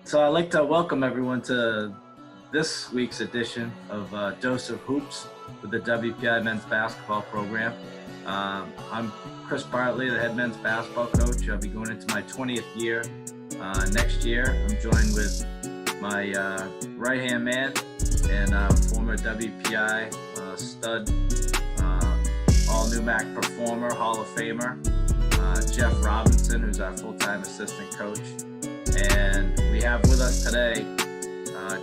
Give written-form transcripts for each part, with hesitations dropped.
So I'd like to welcome everyone to this week's edition of Joseph Hoops with the WPI men's basketball program. I'm Chris Bartley, the head men's basketball coach. I'll be going into my 20th year next year. I'm joined with my right-hand man and former WPI stud, all-new MAC performer, Hall of Famer, Jeff Robinson, who's our full-time assistant coach. And we have with us today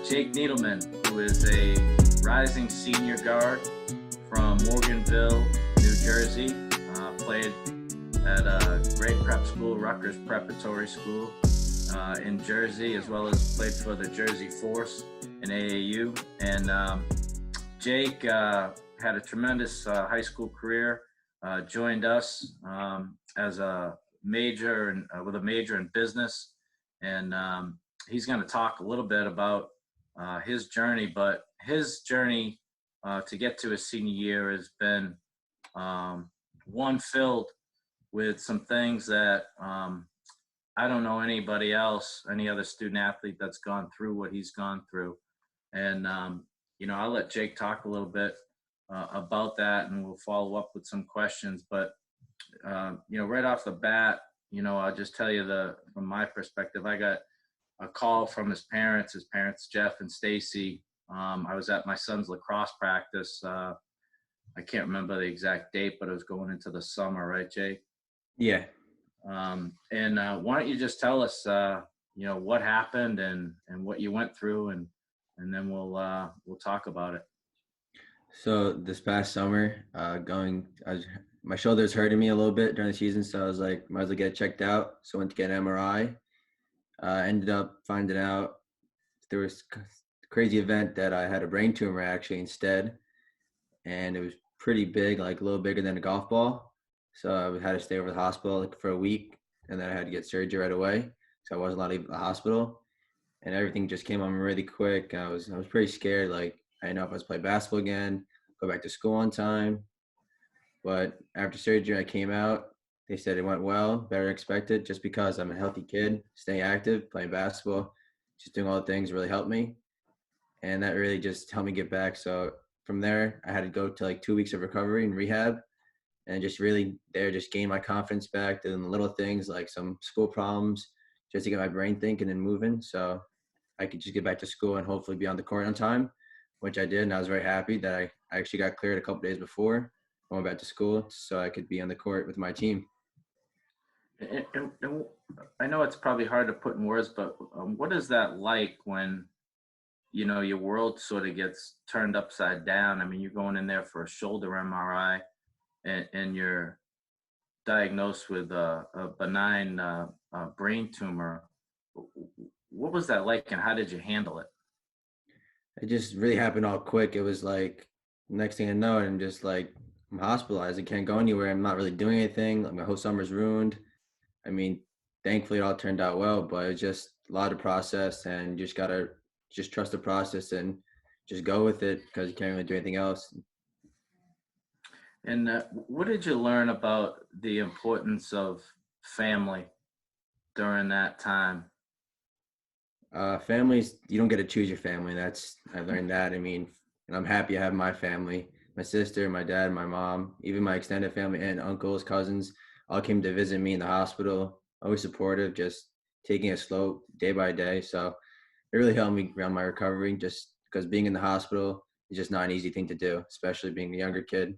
Jake Needleman, who is a rising senior guard from Morganville, New Jersey. Played at a great prep school, Rutgers Preparatory School in Jersey, as well as played for the Jersey Force in AAU. And Jake had a tremendous high school career, joined us as a major and with a major in business. And he's going to talk a little bit about his journey, but his journey to get to his senior year has been one filled with some things that I don't know anybody else, any other student athlete that's gone through what he's gone through. And, I'll let Jake talk a little bit about that, and we'll follow up with some questions. But, right off the bat, I'll just tell you from my perspective, I got a call from his parents, Jeff and Stacy. I was at my son's lacrosse practice. I can't remember the exact date, but it was going into the summer, right, Jake? Yeah. And why don't you just tell us, what happened and what you went through, and then we'll talk about it. So this past summer, my shoulder's hurting me a little bit during the season, so I was like, might as well get it checked out. So I went to get an MRI. Ended up finding out there was a crazy event that I had a brain tumor actually instead, and it was pretty big, like a little bigger than a golf ball. So I had to stay over the hospital for a week, and then I had to get surgery right away. So I wasn't allowed to leave the hospital, and everything just came on really quick. I was pretty scared. Like, I didn't know if I was play basketball again, go back to school on time. But after surgery, I came out. They said it went well, better than expected, just because I'm a healthy kid, staying active, playing basketball, just doing all the things really helped me. And that really just helped me get back. So from there, I had to go to like 2 weeks of recovery and rehab, and just really just gain my confidence back, doing the little things like some school problems, just to get my brain thinking and moving. So I could just get back to school and hopefully be on the court on time, which I did. And I was very happy that I actually got cleared a couple days before going back to school, so I could be on the court with my team. And I know it's probably hard to put in words, but what is that like when, your world sort of gets turned upside down? I mean, you're going in there for a shoulder MRI, and you're diagnosed with a benign brain tumor. What was that like, and how did you handle it? It just really happened all quick. It was like, next thing I know, I'm just like, I'm hospitalized. I can't go anywhere. I'm not really doing anything. Like, my whole summer's ruined. I mean, thankfully it all turned out well, but it's just a lot of process, and you just gotta just trust the process and just go with it, because you can't really do anything else. And what did you learn about the importance of family during that time? Families, you don't get to choose your family. I've learned that. I mean, and I'm happy I have my family, my sister, my dad, my mom, even my extended family, and uncles, cousins, all came to visit me in the hospital, always supportive, just taking it slow day by day. So it really helped me around my recovery, just because being in the hospital is just not an easy thing to do, especially being a younger kid.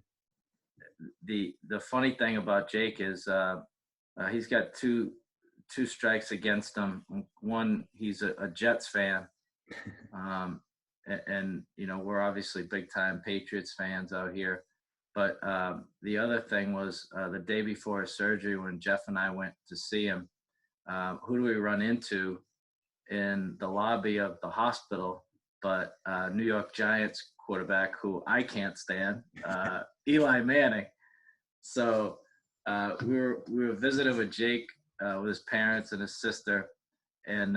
The funny thing about Jake is he's got two strikes against him. One, he's a Jets fan, and we're obviously big time Patriots fans out here. But the other thing was the day before his surgery, when Jeff and I went to see him, who do we run into in the lobby of the hospital but New York Giants quarterback, who I can't stand, Eli Manning. So we were visiting with Jake with his parents and his sister, and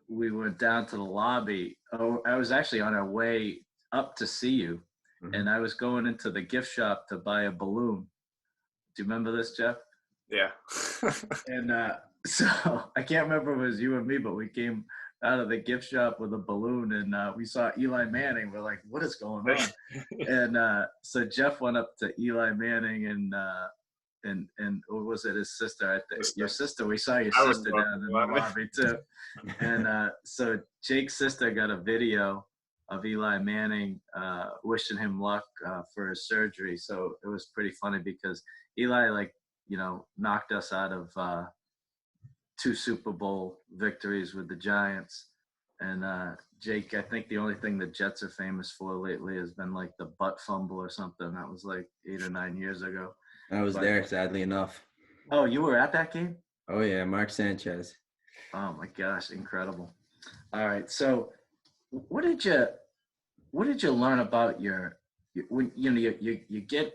we went down to the lobby. Oh, I was actually on our way up to see you, and I was going into the gift shop to buy a balloon. Do you remember this, Jeff? Yeah. And so I can't remember if it was you or me, but we came out of the gift shop with a balloon, and we saw Eli Manning. We're like, "What is going on?" And so Jeff went up to Eli Manning and what was it? His sister. I think your sister. We saw your I was sister down in the welcome. lobby too. And so Jake's sister got a video of Eli Manning wishing him luck for his surgery. So it was pretty funny because Eli, like, knocked us out of 2 Super Bowl victories with the Giants. And Jake, I think the only thing the Jets are famous for lately has been like the butt fumble or something. That was like 8 or 9 years ago. I was But there, sadly enough. oh, you were at that game? Oh yeah, Mark Sanchez. Oh my gosh, incredible. All right. So what did you learn about when you get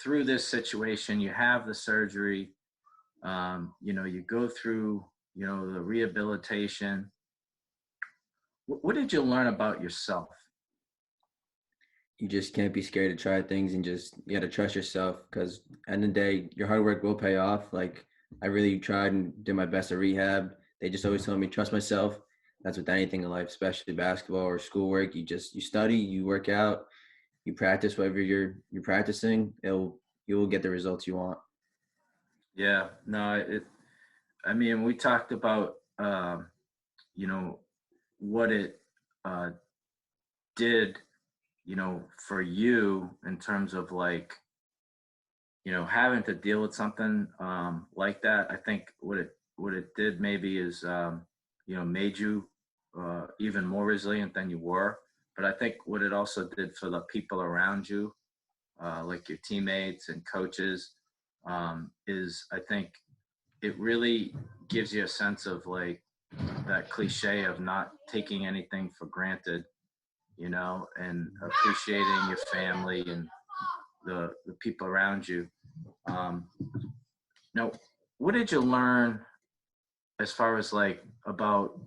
through this situation, you have the surgery, you go through, the rehabilitation. What did you learn about yourself? You just can't be scared to try things, and you got to trust yourself, because end of the day, your hard work will pay off. Like, I really tried and did my best at rehab. They just always told me trust myself. That's with anything in life, especially basketball or schoolwork. You study, you work out, you practice whatever you're practicing. You will get the results you want. Yeah, no, I mean, we talked about, you know, what it uh, did, for you in terms of like, having to deal with something like that. I think what it did maybe is, made you even more resilient than you were. But I think what it also did for the people around you, like your teammates and coaches, is I think it really gives you a sense of like that cliche of not taking anything for granted, and appreciating your family and the people around you. Um, now, what did you learn as far as like about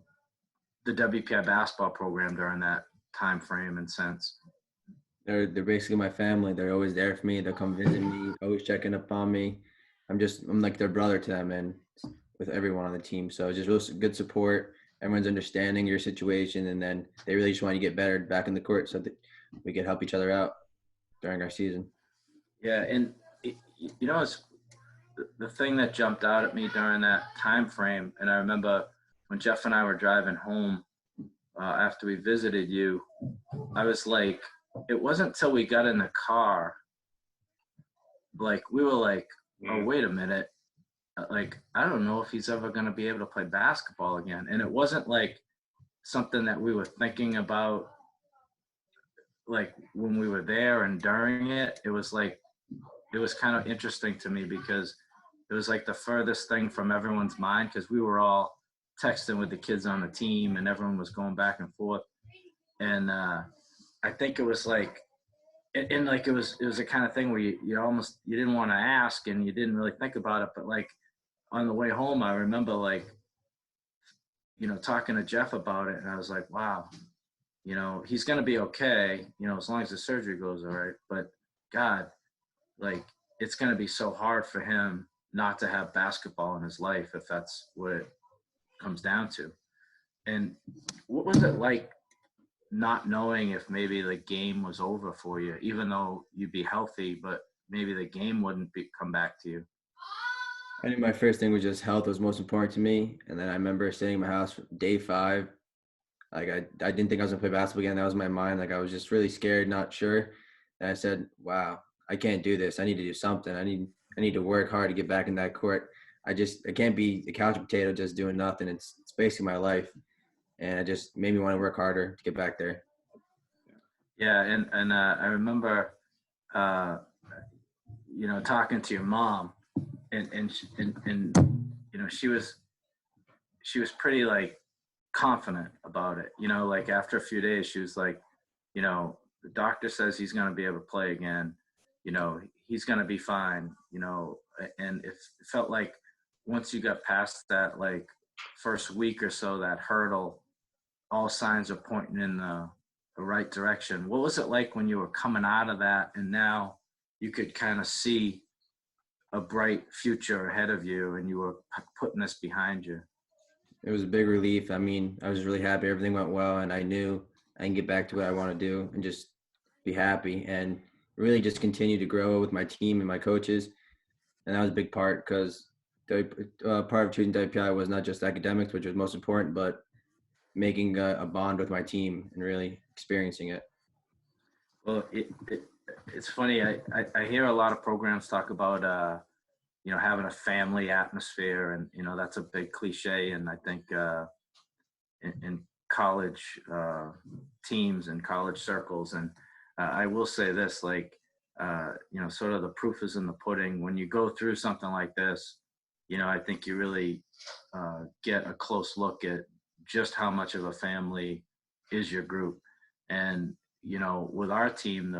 the WPI basketball program during that time frame and sense? They're basically my family. They're always there for me. They'll come visit me, always checking up on me. I'm like their brother to them, and with everyone on the team. So it's just real good support. Everyone's understanding your situation, and then they really just want you to get better back in the court so that we can help each other out during our season. Yeah, and it's the thing that jumped out at me during that time frame, and I remember when Jeff and I were driving home after we visited you, I was like, it wasn't until we got in the car, like we were like, oh wait a minute, like I don't know if he's ever going to be able to play basketball again, and it wasn't like something that we were thinking about like when we were there and during it. It was like it was kind of interesting to me because it was like the furthest thing from everyone's mind because we were all texting with the kids on the team and everyone was going back and forth. And I think it was like, and like it was a kind of thing where you didn't want to ask and you didn't really think about it. But like on the way home, I remember like, talking to Jeff about it. And I was like, wow, he's going to be okay, as long as the surgery goes all right. But God, like it's going to be so hard for him not to have basketball in his life if that's what it comes down to. And what was it like not knowing if maybe the game was over for you, even though you'd be healthy, but maybe the game wouldn't come back to you? I think my first thing was just health was most important to me. And then I remember staying in my house for day 5. Like I didn't think I was gonna play basketball again. That was my mind. Like I was just really scared, not sure. And I said, wow, I can't do this. I need to do something. I need to work hard to get back in that court. I can't be a couch potato just doing nothing. It's basically my life. And it just made me want to work harder to get back there. Yeah, and I remember, uh, talking to your mom, and she was pretty like confident about it. Like after a few days, she was like, the doctor says he's going to be able to play again. He's going to be fine. And it felt like once you got past that like first week or so, that hurdle, all signs are pointing in the right direction. What was it like when you were coming out of that and now you could kind of see a bright future ahead of you, and you were putting this behind you? It was a big relief. I mean, I was really happy everything went well, and I knew I can get back to what I want to do and just be happy and really just continue to grow with my team and my coaches. And that was a big part because part of choosing WPI was not just academics, which was most important, but making a bond with my team and really experiencing it. Well, it's funny. I hear a lot of programs talk about having a family atmosphere, and that's a big cliche. And I think in college teams and college circles, and I will say this, like sort of the proof is in the pudding. When you go through something like this, I think you really get a close look at just how much of a family is your group. And with our team,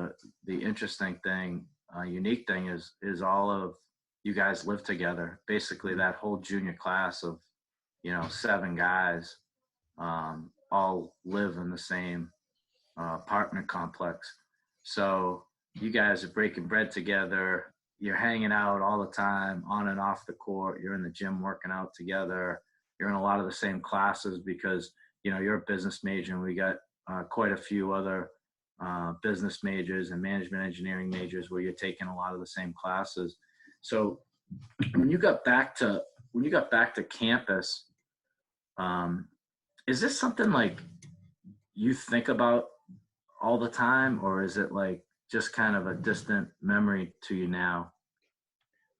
the interesting thing, unique thing is all of you guys live together. Basically, that whole junior class of 7 guys all live in the same apartment complex. So you guys are breaking bread together. You're hanging out all the time, on and off the court. You're in the gym working out together. You're in a lot of the same classes because you're a business major, and we got quite a few other business majors and management engineering majors where you're taking a lot of the same classes. So when you got back to campus, is this something like you think about all the time, or is it like just kind of a distant memory to you now?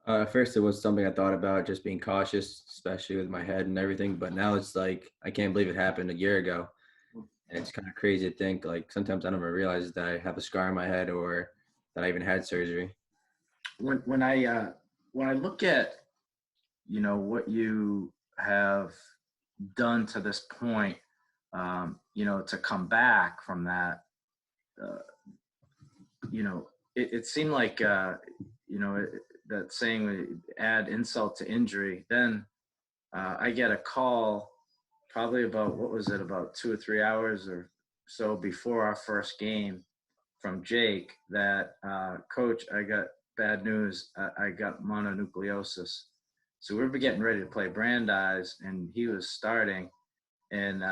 At first, it was something I thought about, just being cautious, especially with my head and everything. But now it's like I can't believe it happened a year ago. And it's kind of crazy to think, like, sometimes I don't even realize that I have a scar on my head or that I even had surgery. When I look at what you have done to this point, to come back from that, it seemed like that saying, add insult to injury. Then I get a call probably about, what was it, about 2 or 3 hours or so before our first game from Jake that, coach, I got bad news. I got mononucleosis. So we were getting ready to play Brandeis, and he was starting, and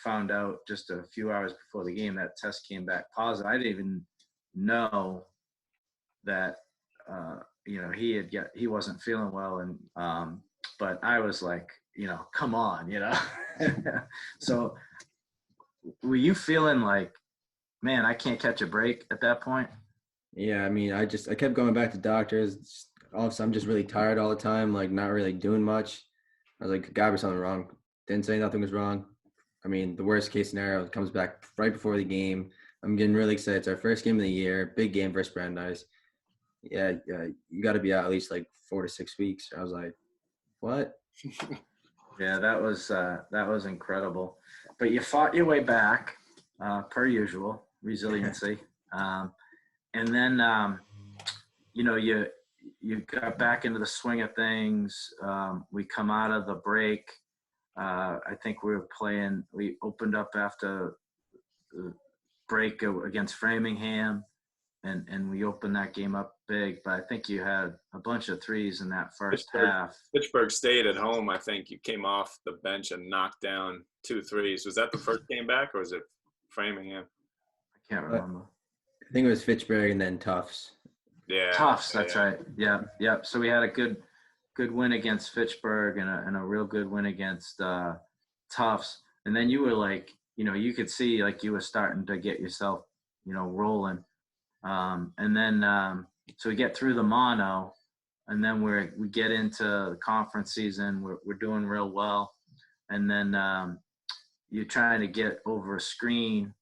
found out just a few hours before the game that test came back positive. I didn't even know that he wasn't feeling well, and but I was like, come on, So were you feeling like, man, I can't catch a break at that point? Yeah, I mean, I kept going back to doctors. Also, I'm just really tired all the time, like not really doing much. I was like, gotta be something wrong. Didn't say nothing was wrong. I mean, the worst case scenario, it comes back right before the game. I'm getting really excited. It's our first game of the year, big game versus Brandeis. Yeah, you got to be out at least like 4 to 6 weeks. I was like, what? Yeah, that was incredible. But you fought your way back, per usual, resiliency. And then, you got back into the swing of things. We come out of the break. I think we opened up after the break against Framingham, and we opened that game up big. But I think you had a bunch of threes in that first half. Pittsburgh State at home, I think you came off the bench and knocked down 2 threes. Was that the first game back, or was it Framingham? I can't remember. I think it was Fitchburg and then Tufts. Yeah. Tufts, that's right. Yeah. So we had a good win against Fitchburg and a real good win against Tufts. And then you were like, you could see like you were starting to get yourself, rolling. And then so we get through the mono, and then we get into the conference season. We're doing real well, and then you're trying to get over a screen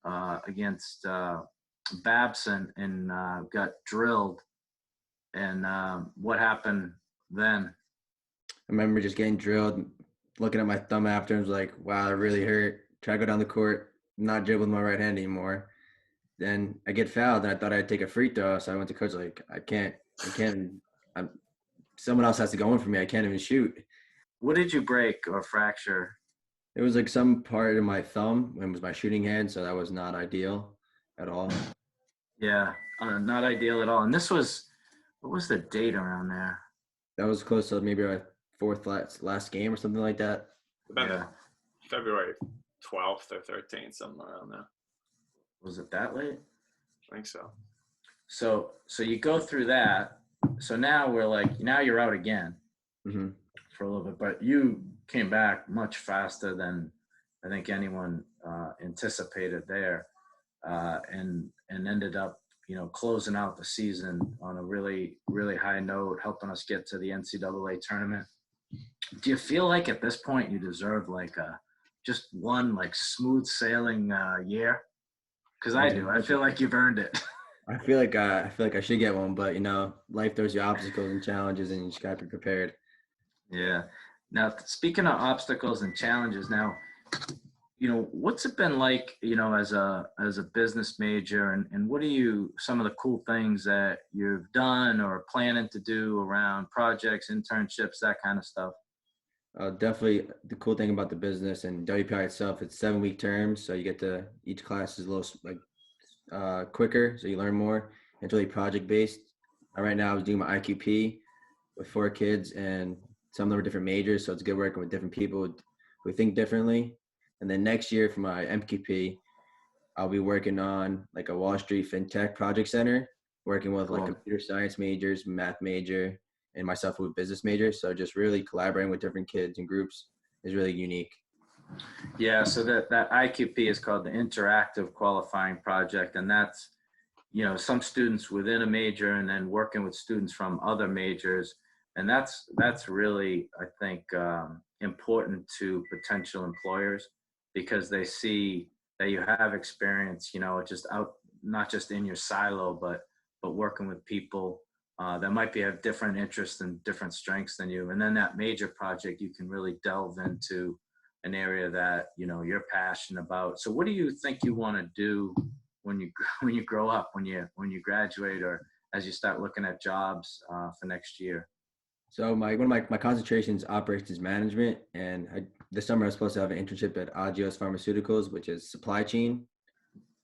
against Babson, and got drilled. And what happened then? I remember just getting drilled, looking at my thumb after, and was like, wow, it really hurt. Try to go down the court, not dribble with my right hand anymore. Then I get fouled, and I thought I'd take a free throw. So I went to coach like, I can't. Someone else has to go in for me. I can't even shoot. What did you break or fracture? It was like some part of my thumb. It was my shooting hand, so that was not ideal at all. Yeah, not ideal at all. And this was what was the date around there? That was close to maybe our fourth last game or something like that. About Yeah. February 12th or 13th, somewhere around there. Was it that late? I think so. So you go through that. So now we're like, now you're out again Hmm. for a little bit, but you came back much faster than I think anyone anticipated there, and ended up, closing out the season on a really, really high note, helping us get to the NCAA tournament. Do you feel like at this point you deserve like just one like smooth sailing year? Because I do. I feel like you've earned it. I feel like I should get one, but life throws you obstacles and challenges, and you just gotta be prepared. Yeah. Now, speaking of obstacles and challenges, now, what's it been like, as a business major, and what are some of the cool things that you've done or planning to do around projects, internships, that kind of stuff? Definitely the cool thing about the business and WPI itself, it's 7-week terms, so you get to each class is a little like quicker, so you learn more. It's really project based. Right now, I was doing my IQP with 4 kids, and some of them are different majors, so it's good working with different people who think differently. And then next year for my MQP, I'll be working on like a Wall Street fintech project center, working with like Cool. computer science majors, math major, and myself with business major. So just really collaborating with different kids and groups is really unique. Yeah, so that IQP is called the Interactive Qualifying Project, and that's, some students within a major and then working with students from other majors, and that's really, I think, important to potential employers because they see that you have experience, just out, not just in your silo, but working with people that might have different interests and different strengths than you, and then that major project you can really delve into an area that you're passionate about. So what do you think you want to do when you grow up, when you graduate, or as you start looking at jobs for next year? So one of my concentrations is operations management, and this summer I was supposed to have an internship at Agios Pharmaceuticals, which is supply chain,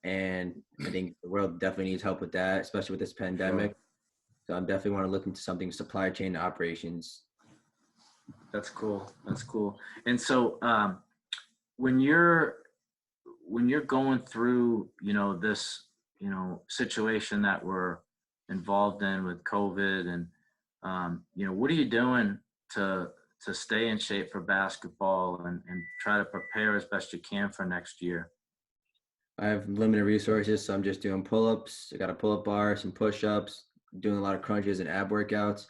and I think the world definitely needs help with that, especially with this pandemic. Sure. So I definitely want to look into something supply chain operations. That's cool. That's cool. And so when you're going through, this, situation that we're involved in with COVID, and what are you doing to stay in shape for basketball and try to prepare as best you can for next year? I have limited resources, so I'm just doing pull-ups. I got a pull-up bar, some push-ups, doing a lot of crunches and ab workouts,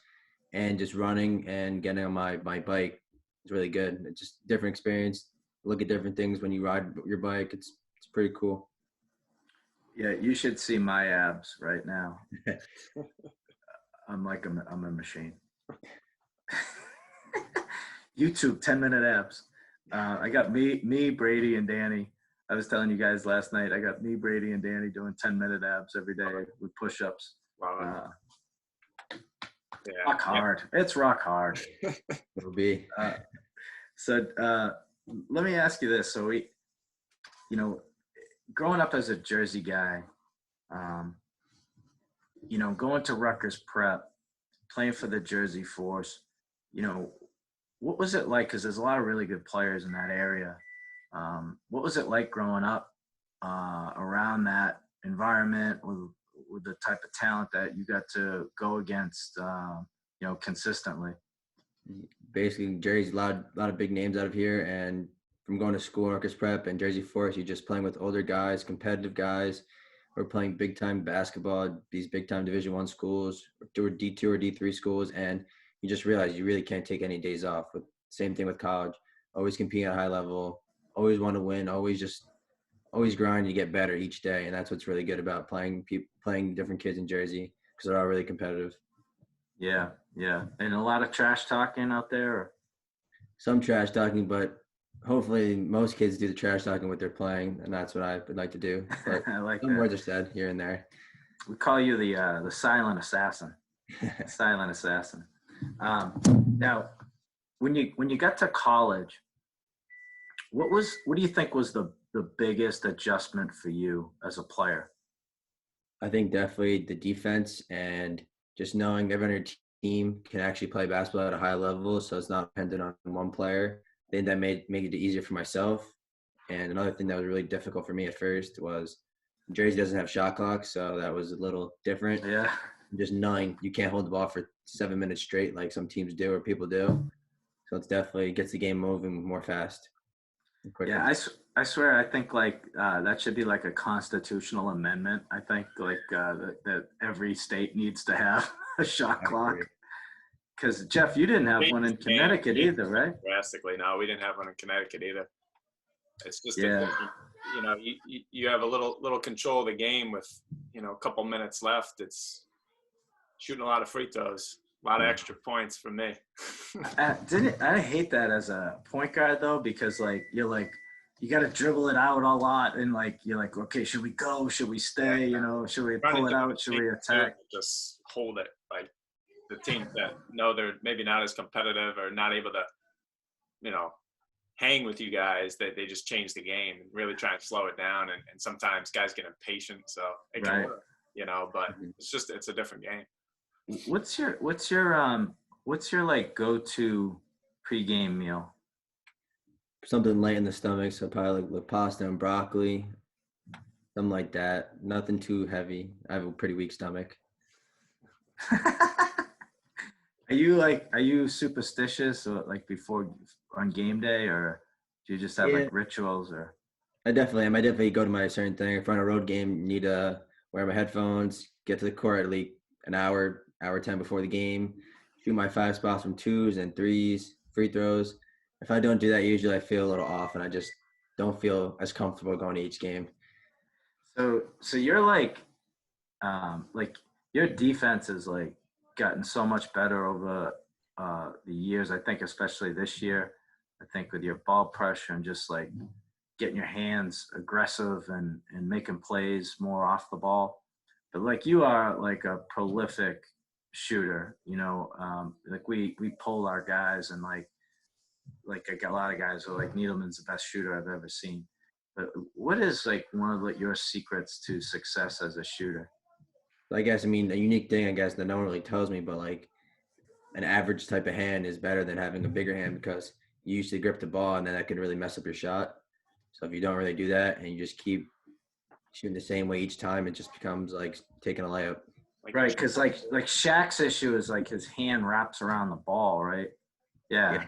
and just running and getting on my bike. It's really good. It's just different experience. Look at different things when you ride your bike. It's pretty cool. Yeah, you should see my abs right now. I'm a machine. YouTube 10-minute abs. I got me, Brady, and Danny. I was telling you guys last night, I got me, Brady, and Danny doing 10-minute abs every day with push-ups. Wow. Yeah. Rock hard. It's rock hard. It'll be. So let me ask you this. So growing up as a Jersey guy, going to Rutgers Prep, playing for the Jersey Force, what was it like? Because there's a lot of really good players in that area. What was it like growing up around that environment with the type of talent that you got to go against, consistently? Basically, Jersey's a lot of big names out of here, and from going to school, Rutgers Prep and Jersey Force, you're just playing with older guys, competitive guys. We're playing big time basketball, these big time Division I schools, or D2 or D3 schools, and you just realize you really can't take any days off. Same thing with college. Always compete at a high level, always want to win, always grind. You get better each day, and that's what's really good about playing different kids in Jersey, because they're all really competitive. Yeah, and a lot of trash talking out there. Or? Some trash talking, but hopefully most kids do the trash talking when they're playing, and that's what I would like to do. But I like some that. words are said here and there. We call you the silent assassin. Silent assassin. Now, when you got to college, what do you think was the biggest adjustment for you as a player? I think definitely the defense and just knowing everyone on your team can actually play basketball at a high level, so it's not dependent on one player. I think that made it easier for myself. And another thing that was really difficult for me at first was Jersey doesn't have shot clock, so that was a little different. Yeah. Just knowing you can't hold the ball for 7 minutes straight like some teams do or people do. So it's definitely gets the game moving more fast and quicker. Yeah, I swear, I think like that should be like a constitutional amendment. I think like that every state needs to have a shot I clock. agree. Because Jeff, you didn't have one in Connecticut either, right? Drastically. No, we didn't have one in Connecticut either. It's just a Yeah. different, you have a little control of the game with, a couple minutes left. It's shooting a lot of free throws, a lot of extra points for me. I hate that as a point guard though, because like you're like you got to dribble it out a lot, and like you're like, okay, should we go? Should we stay? Should we pull it out? Should we attack? Just hold it. Like the teams that know they're maybe not as competitive or not able to, hang with you guys, that they just change the game and really try and slow it down. And sometimes guys get impatient, so it can work, but it's a different game. What's your like go-to pregame meal? Something light in the stomach, so probably like pasta and broccoli, something like that. Nothing too heavy. I have a pretty weak stomach. Are you superstitious or like before on game day, or do you just have like rituals? Or I definitely am. I definitely go to my certain thing. If I'm on a road game, need to wear my headphones, get to the court at least an hour 10 before the game, shoot my 5 spots from 2s and 3s, free throws. If I don't do that, usually I feel a little off and I just don't feel as comfortable going to each game. So you're like your defense has like gotten so much better over the years. I think especially this year. I think with your ball pressure and just like getting your hands aggressive and making plays more off the ball. But like you are like a prolific shooter, like we pull our guys, and like I got a lot of guys who are like, Needleman's the best shooter I've ever seen. But what is like one of your secrets to success as a shooter? I guess, a unique thing, I guess, that no one really tells me, but like an average type of hand is better than having a bigger hand, because you usually grip the ball and then that could really mess up your shot. So if you don't really do that and you just keep shooting the same way each time, it just becomes like taking a layup. Right, because like Shaq's issue is like his hand wraps around the ball, right? Yeah.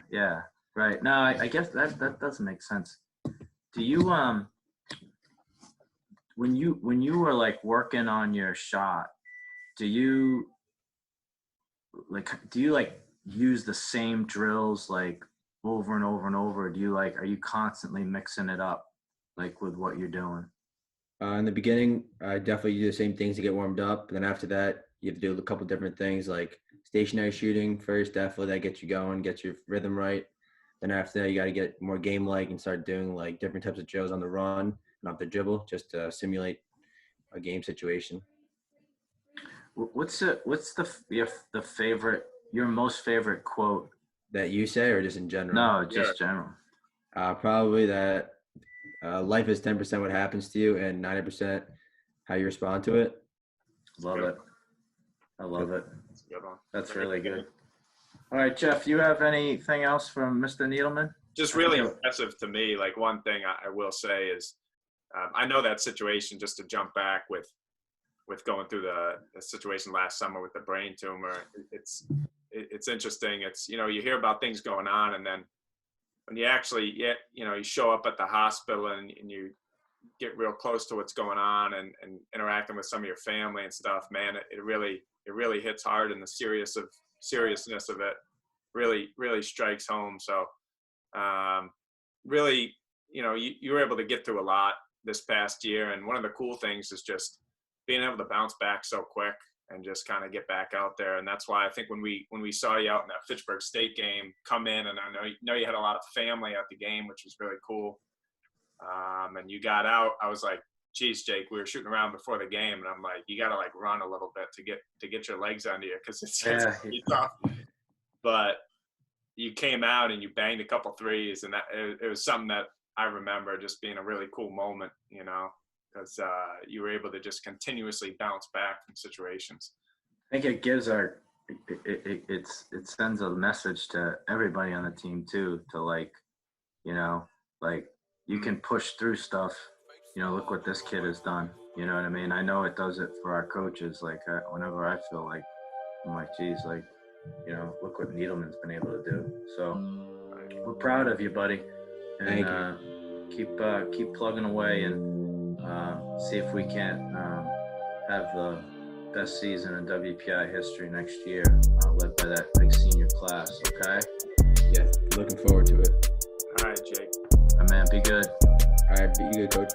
Right. No, I guess that doesn't make sense. Do you when you were like working on your shot, do you like use the same drills like over and over and over? Are you constantly mixing it up like with what you're doing? In the beginning, I definitely do the same things to get warmed up. And then after that, you have to do a couple different things like stationary shooting first. Definitely that gets you going, gets your rhythm right. Then after that, you got to get more game-like and start doing like different types of drills on the run and off the dribble, just to simulate a game situation. What's the favorite, your most favorite quote That you say, or just in general? No, just general. Probably that life is 10% what happens to you and 90% how you respond to it. Love it. I love it. That's a good one. That's really good. All right, Jeff, you have anything else from Mr. Needleman? Just really impressive to me. Like one thing I will say is, I know that situation, just to jump back with going through the situation last summer with the brain tumor. It's interesting. It's, you hear about things going on, and then when you actually you show up at the hospital and you get real close to what's going on and interacting with some of your family and stuff, man, it really hits hard, and the seriousness of it really strikes home. So really, you were able to get through a lot this past year, and one of the cool things is just being able to bounce back so quick and just kind of get back out there. And that's why I think when we saw you out in that Fitchburg State game come in, and I know you had a lot of family at the game, which was really cool. And you got out, I was like, geez, Jake, we were shooting around before the game, and I'm like, you got to like run a little bit to get your legs under you, because it's pretty tough. But you came out and you banged a couple threes, and that it was something that I remember just being a really cool moment, because you were able to just continuously bounce back from situations. think it gives it sends a message to everybody on the team too, to like, like you can push through stuff. Look what this kid has done. You know what I mean? I know it does it for our coaches. Like whenever I feel like, I'm like, geez, like, look what Needleman's been able to do. So we're proud of you, buddy. And Thank you. keep plugging away and see if we can't have the best season in WPI history next year, led by that big senior class. Okay. Yeah, looking forward to it. All right, Jake. My man, be good. All right, be good, coach.